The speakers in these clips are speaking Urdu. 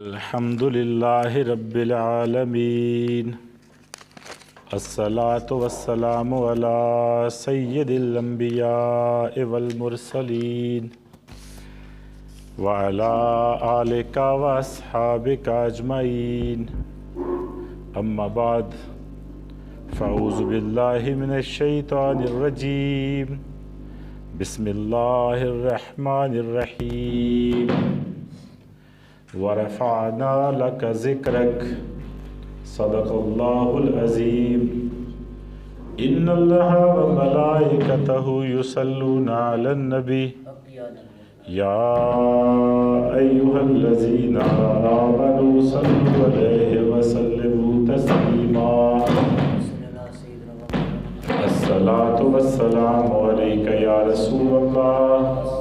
الحمد للہ رب العالمین الصلاۃ والسلام علی سید الانبیاء والمرسلین وعلی آلک واصحابک اجمعین اما بعد فاعوذ باللہ من الشیطان الرجیم بسم اللہ الرحمن الرحیم ورفعنا لك ذكرك صدق الله العظيم إن الله وملائكته يصلون على النبي يا أيها الذين آمنوا صلوا عليه وسلموا تسليما الصلاة والسلام عليك يا رسول الله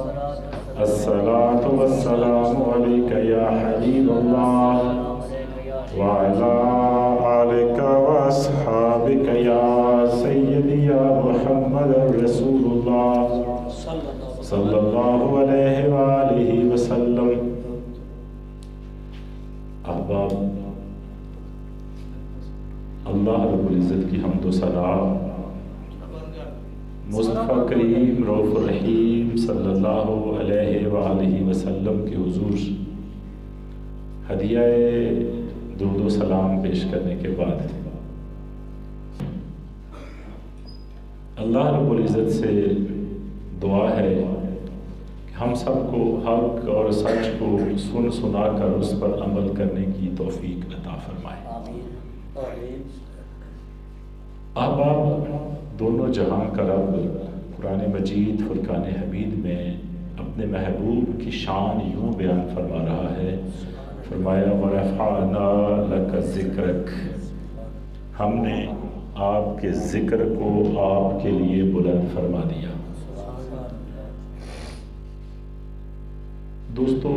الصلاة والسلام عليك يا حبيب الله وعلى آلك وأصحابك يا سيدي يا محمد رسول الله صلى الله عليه وآله وسلم. احباب، اللہ رب العزت کی حمد و ثنا مصطفیٰ کریم رؤوف الرحیم صلی اللہ علیہ وآلہ وسلم کے حضور ہدیہ درود و سلام پیش کرنے کے بعد اللہ رب العزت سے دعا ہے کہ ہم سب کو حق اور سچ کو سن سنا کر اس پر عمل کرنے کی توفیق عطا فرمائے. احباب، دونوں جہاں کا رب قرآن مجید فرقان حمید میں اپنے محبوب کی شان یوں بیان فرما رہا ہے. فرمایا وَرَفَعْنَا لَكَ ذِكْرَكَ، ہم نے آپ کے ذکر کو آپ کے لیے بلند فرما دیا. دوستو،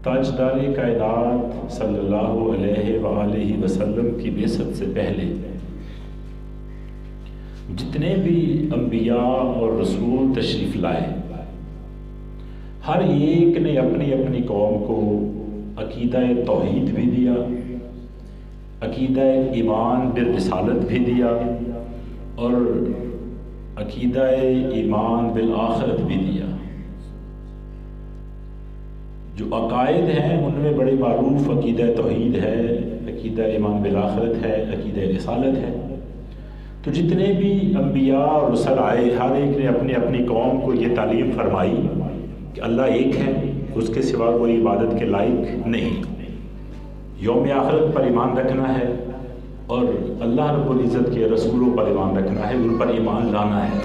تاجدار کائنات صلی اللہ علیہ وآلہ وسلم کی بعثت سے پہلے جتنے بھی انبیاء اور رسول تشریف لائے، ہر ایک نے اپنی اپنی قوم کو عقیدہ توحید بھی دیا، عقیدہ ایمان بالرسالت بھی دیا اور عقیدہ ایمان بالآخرت بھی دیا. جو عقائد ہیں ان میں بڑے معروف عقیدہ توحید ہے، عقیدہ ایمان بالآخرت ہے، عقیدہ رسالت ہے. تو جتنے بھی انبیاء اور رسل آئے، ہر ایک نے اپنی اپنی قوم کو یہ تعلیم فرمائی کہ اللہ ایک ہے، اس کے سوا کوئی عبادت کے لائق نہیں. یوم آخرت پر ایمان رکھنا ہے اور اللہ رب العزت کے رسولوں پر ایمان رکھنا ہے، ان پر ایمان لانا ہے.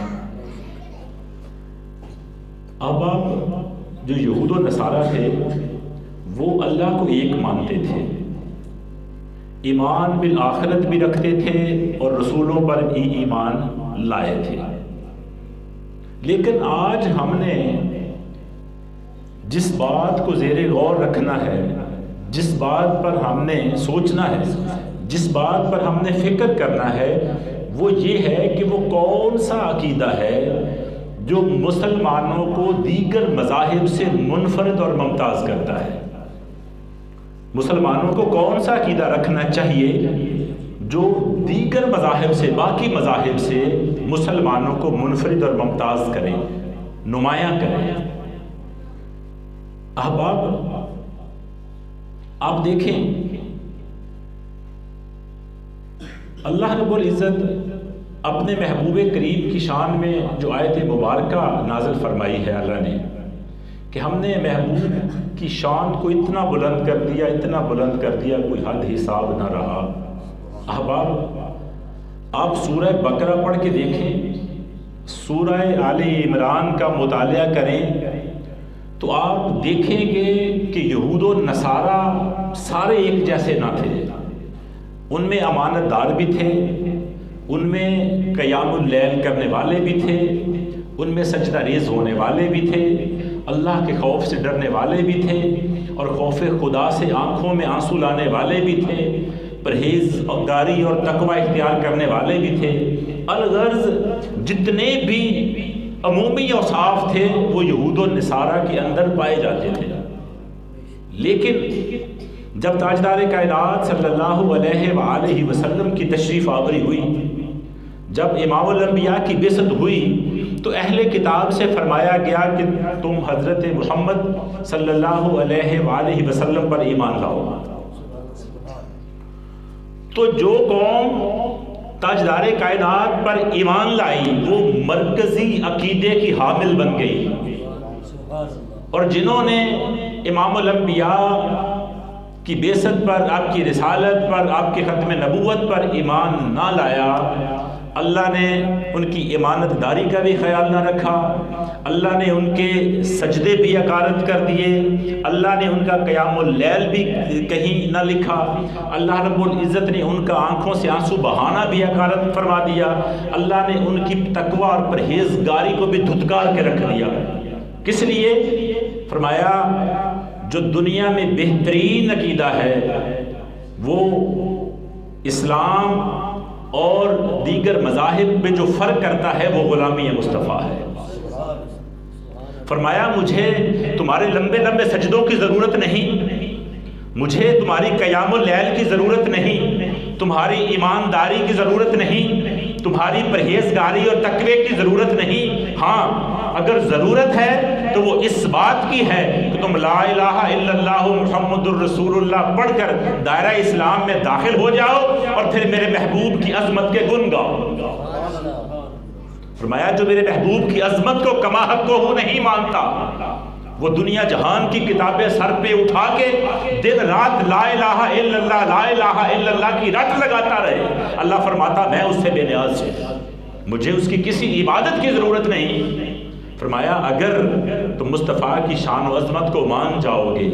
اب جو یہود و نصارہ تھے وہ اللہ کو ایک مانتے تھے، ایمان بالآخرت بھی رکھتے تھے اور رسولوں پر بھی ایمان لائے تھے. لیکن آج ہم نے جس بات کو زیر غور رکھنا ہے، جس بات پر ہم نے سوچنا ہے، جس بات پر ہم نے فکر کرنا ہے، وہ یہ ہے کہ وہ کون سا عقیدہ ہے جو مسلمانوں کو دیگر مذاہب سے منفرد اور ممتاز کرتا ہے. مسلمانوں کو کون سا عقیدہ رکھنا چاہیے جو دیگر مذاہب سے، باقی مذاہب سے مسلمانوں کو منفرد اور ممتاز کرے، نمایاں کرے. احباب، آپ دیکھیں اللہ رب العزت اپنے محبوب کریم کی شان میں جو آیت مبارکہ نازل فرمائی ہے اللہ نے کہ ہم نے محبوب کی شان کو اتنا بلند کر دیا، اتنا بلند کر دیا، کوئی حد حساب نہ رہا. احباب، آپ سورہ بقرہ پڑھ کے دیکھیں، سورہ آل عمران کا مطالعہ کریں تو آپ دیکھیں گے کہ یہود و نصارہ سارے ایک جیسے نہ تھے. ان میں امانت دار بھی تھے، ان میں قیام اللیل کرنے والے بھی تھے، ان میں سجدہ ریز ہونے والے بھی تھے، اللہ کے خوف سے ڈرنے والے بھی تھے اور خوف خدا سے آنکھوں میں آنسو لانے والے بھی تھے، پرہیزگاری اور تقوی اختیار کرنے والے بھی تھے. الغرض جتنے بھی عمومی اوصاف تھے وہ یہود و نصارہ کے اندر پائے جاتے تھے. لیکن جب تاجدار کائنات صلی اللہ علیہ وآلہ وسلم کی تشریف آوری ہوئی، جب امام الانبیاء کی بعثت ہوئی، تو اہل کتاب سے فرمایا گیا کہ تم حضرت محمد صلی اللہ علیہ وآلہ وسلم پر ایمان لاؤ۔ تو جو قوم تاجدار کائنات پر ایمان لائی وہ مرکزی عقیدے کی حامل بن گئی، اور جنہوں نے امام الانبیاء کی بعثت پر، آپ کی رسالت پر، آپ کے ختم نبوت پر ایمان نہ لایا، اللہ نے ان کی امانت داری کا بھی خیال نہ رکھا، اللہ نے ان کے سجدے بھی اکارت کر دیے، اللہ نے ان کا قیام اللیل بھی کہیں نہ لکھا، اللہ رب العزت نے ان کا آنکھوں سے آنسو بہانا بھی اکارت فرما دیا، اللہ نے ان کی تقوی اور پرہیزگاری کو بھی دھتکار کے رکھ دیا۔ کس لیے؟ فرمایا جو دنیا میں بہترین عقیدہ ہے وہ اسلام اور دیگر مذاہب میں جو فرق کرتا ہے وہ غلامی مصطفیٰ ہے۔ فرمایا مجھے تمہارے لمبے لمبے سجدوں کی ضرورت نہیں، مجھے تمہاری قیام اللیل کی ضرورت نہیں، تمہاری ایمانداری کی ضرورت نہیں، تمہاری پرہیزگاری اور تقوی کی ضرورت نہیں۔ ہاں اگر ضرورت ہے تو وہ اس بات کی ہے کہ تم لا الہ الا اللہ محمد الرسول اللہ پڑھ کر دائرہ اسلام میں داخل ہو جاؤ اور پھر میرے محبوب کی عظمت کے گن گاؤ۔ فرمایا جو میرے محبوب کی عظمت کو کما حق کو نہیں مانتا وہ دنیا جہان کی کتابیں سر پہ اٹھا کے دن رات لا الہ الا اللہ لا الہ الا اللہ کی رٹ لگاتا رہے۔ اللہ فرماتا میں اس سے بے نیاز ہوں، مجھے اس کی کسی عبادت کی ضرورت نہیں۔ فرمایا اگر تم مصطفیٰ کی شان و عظمت کو مان جاؤ گے،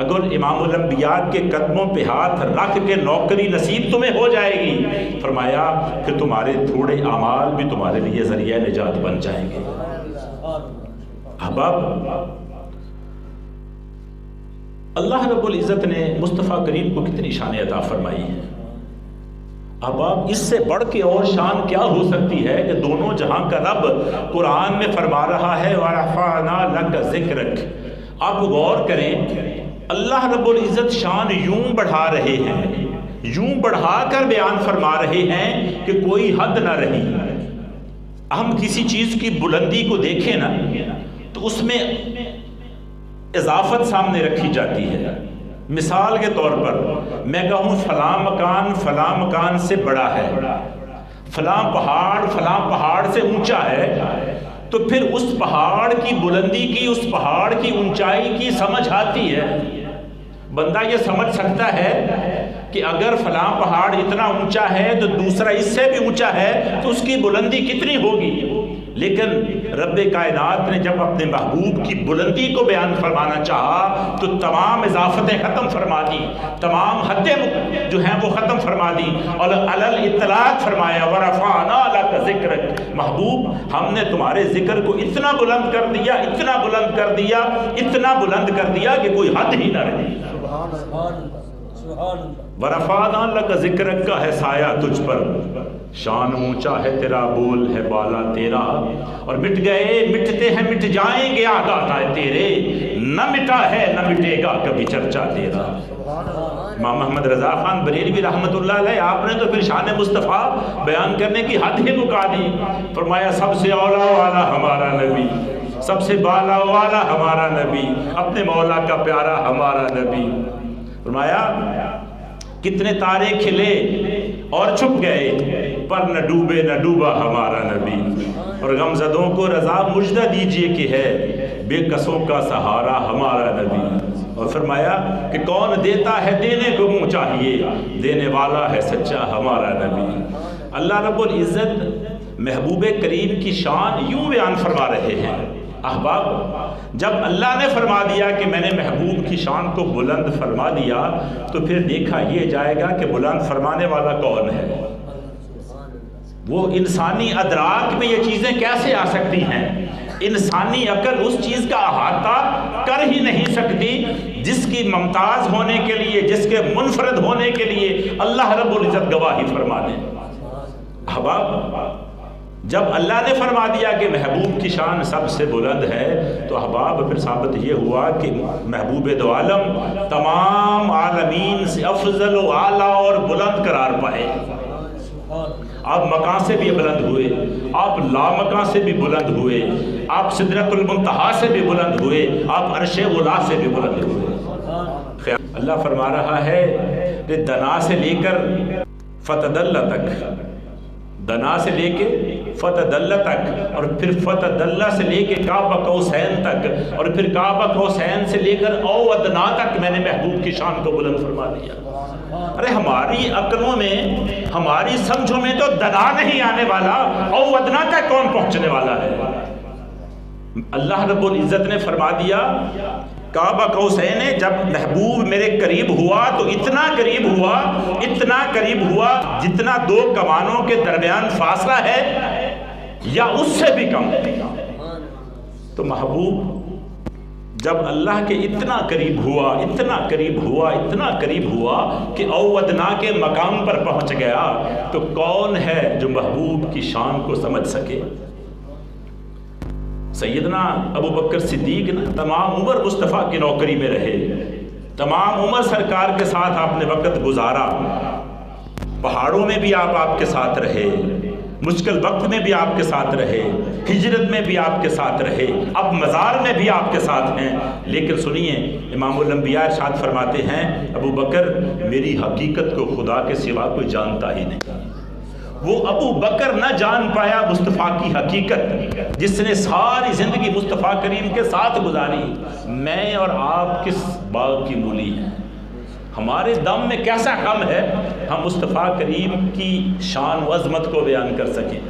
اگر امام الانبیاء کے قدموں پہ ہاتھ رکھ کے نوکری نصیب تمہیں ہو جائے گی، فرمایا کہ تمہارے تھوڑے اعمال بھی تمہارے لیے ذریعہ نجات بن جائیں گے۔ احباب، اللہ رب العزت نے مصطفیٰ کریم کو کتنی شان عطا فرمائی ہے۔ احباب اس سے بڑھ کے اور شان کیا ہو سکتی ہے کہ دونوں جہاں کا رب قرآن میں فرما رہا ہے وَرَفَعْنَا لَكَ ذِكْرَكَ۔ آپ غور کریں، اللہ رب العزت شان یوں بڑھا رہے ہیں، یوں بڑھا کر بیان فرما رہے ہیں کہ کوئی حد نہ رہی۔ ہم کسی چیز کی بلندی کو دیکھیں نا تو اس میں اضافت سامنے رکھی جاتی ہے۔ مثال کے طور پر میں کہوں فلاں مکان سے بڑا ہے، فلاں پہاڑ سے اونچا ہے، تو پھر اس پہاڑ کی بلندی کی، اس پہاڑ کی اونچائی کی سمجھ آتی ہے۔ بندہ یہ سمجھ سکتا ہے کہ اگر فلاں پہاڑ اتنا اونچا ہے تو دوسرا اس سے بھی اونچا ہے تو اس کی بلندی کتنی ہوگی۔ لیکن رب کائنات نے جب اپنے محبوب کی بلندی کو بیان فرمانا چاہا تو تمام اضافتیں ختم فرما دی، تمام حدیں جو ہیں وہ ختم فرما دی، اور علل اطلاق فرمایا وَرَفَعْنَا لَكَ ذِكْرَكَ۔ محبوب ہم نے تمہارے ذکر کو اتنا بلند کر دیا، اتنا بلند کر دیا، اتنا بلند کر دیا کہ کوئی حد ہی نہ رہی۔ وَرَفَعْنَا لَكَ ذِكْرَكَ کا ہے سایہ تجھ پر، شان اونچا ہے تیرا، بول ہے بالا تیرا، اور مٹ گئے مٹتے ہیں مٹ جائیں گے آغاز تیرے، نہ مٹا ہے نہ مٹے گا کبھی چرچا تیرا۔ امام محمد رضا خان بریلوی رحمۃ اللہ علیہ، آپ نے تو پھر شان مصطفیٰ بیان کرنے کی حد ہی مکا دی۔ فرمایا سب سے اولا والا ہمارا نبی، سب سے بالا والا ہمارا نبی، اپنے مولا کا پیارا ہمارا نبی۔ فرمایا کتنے تارے کھلے اور چھپ گئے پر نہ ڈوبے نہ ڈوبا ہمارا نبی، اور غمزدوں کو رضا مجدہ دیجئے کہ ہے بے کسوں کا سہارا ہمارا نبی۔ اور فرمایا کہ کون دیتا ہے دینے کو منہ چاہیے، دینے والا ہے سچا ہمارا نبی۔ اللہ رب العزت محبوب کریم کی شان یوں بیان فرما رہے ہیں۔ احباب جب اللہ نے فرما دیا کہ میں نے محبوب کی شان کو بلند فرما دیا تو پھر دیکھا یہ جائے گا کہ بلند فرمانے والا کون ہے۔ وہ انسانی ادراک میں یہ چیزیں کیسے آ سکتی ہیں؟ انسانی عقل اس چیز کا احاطہ کر ہی نہیں سکتی جس کی ممتاز ہونے کے لیے، جس کے منفرد ہونے کے لیے اللہ رب العزت گواہی فرما دے۔ احباب جب اللہ نے فرما دیا کہ محبوب کی شان سب سے بلند ہے تو احباب پھر ثابت یہ ہوا کہ محبوب دو عالم تمام عالمین سے افضل و اعلیٰ اور بلند قرار پائے. آپ مکان سے بھی بلند ہوئے، آپ لامکان سے بھی بلند ہوئے، آپ سدرۃ المنتہا سے بھی بلند ہوئے، آپ عرش اولی سے بھی بلند ہوئے. اللہ فرما رہا ہے کہ دنا سے لے کر فتدل تک، دنا سے لے کے فتدل تک، اور پھر فتدل سے لے کے کعبہ قوسین تک، اور پھر کعبہ قوسین سے لے کر او ادنا تک میں نے محبوب کی شان کو بلند فرما دیا. ارے ہماری عقلوں میں، ہماری سمجھوں میں تو دنا نہیں آنے والا، او ادنا تک کون پہنچنے والا ہے؟ اللہ رب العزت نے فرما دیا کعبہ قوسین ہے، جب محبوب میرے قریب ہوا تو اتنا قریب ہوا، اتنا قریب ہوا جتنا دو کمانوں کے درمیان فاصلہ ہے یا اس سے بھی کم. تو محبوب جب اللہ کے اتنا قریب ہوا، اتنا قریب ہوا، اتنا قریب ہوا کہ او ادنا کے مقام پر پہنچ گیا، تو کون ہے جو محبوب کی شان کو سمجھ سکے؟ سیدنا ابو بکر صدیق نا تمام عمر مصطفیٰ کی نوکری میں رہے، تمام عمر سرکار کے ساتھ آپ نے وقت گزارا، پہاڑوں میں بھی آپ کے ساتھ رہے، مشکل وقت میں بھی آپ کے ساتھ رہے، ہجرت میں بھی آپ کے ساتھ رہے، اب مزار میں بھی آپ کے ساتھ ہیں. لیکن سنیے امام الانبیاء ارشاد فرماتے ہیں ابو بکر میری حقیقت کو خدا کے سوا کوئی جانتا ہی نہیں. وہ ابو بکر نہ جان پایا مصطفیٰ کی حقیقت جس نے ساری زندگی مصطفیٰ کریم کے ساتھ گزاری. میں اور آپ کس باغ کی مولی ہیں؟ ہمارے دم میں کیسا غم ہے ہم مصطفیٰ کریم کی شان و عظمت کو بیان کر سکیں؟